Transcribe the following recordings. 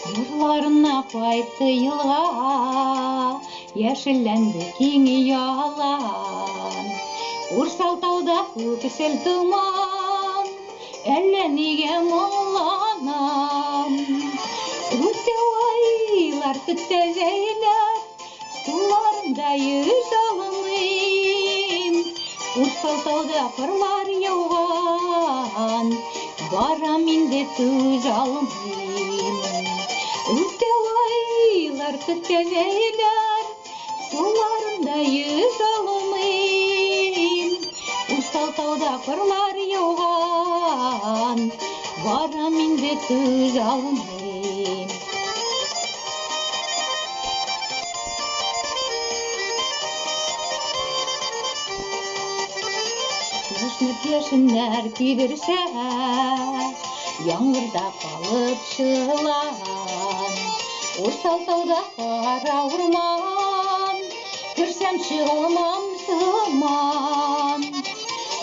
Нурларына қайтты елға, яшілленді кең ұялан. Урсалтауда көкісел тұман, әлі неге мұңланам. Өтсе айлар күтсе жайлар, суларында yüz алымым. Урсалтауда қырлар яуған, барам инде төз алымым. Өтсе айлар күтсе жайлар, суларында yüz алымым. Урсалтауда қырлар яуған, барам инде төз алымым. Яшінлер күйдірсе, яңғырда қалып шылан. Урсалтауда қара орман, кірсем шығылмам сыман.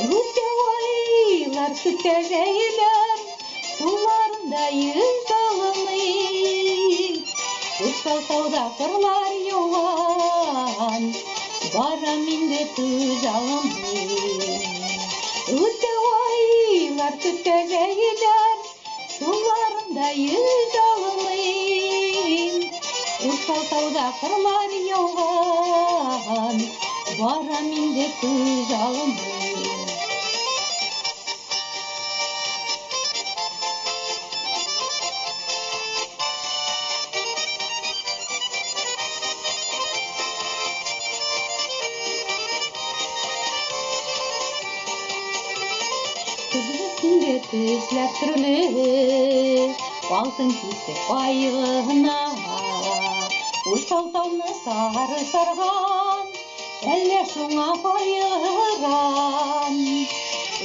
Өтсе айлар күтсе жайлар, суларында yüz алымым. Урсалтауда қырлар яуған, барам инде төз алымым. Өтсе айлар күтсе жайлар, суларында yüz алымым. Урсалтауда қырлар яуған, барам инде төз алымым. Күзінде түсләп түрлі, алтын кисек байығына. Урсалтауны сары сарған, әлі шуңа байыран.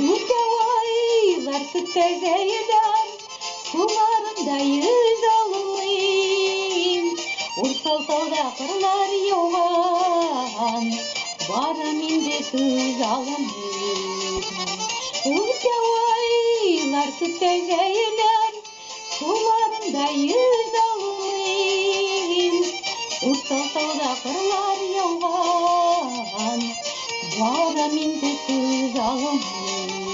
Өтсе айлар күтсе жайлар, суларында yüz алымым. Урсалтауда қырлар яуған, барам инде төз алымым. Өтсе айлар күтсе жайлар, суларында yüz алымым. Урсалтауда қырлар яуған, барам инде төз алымым.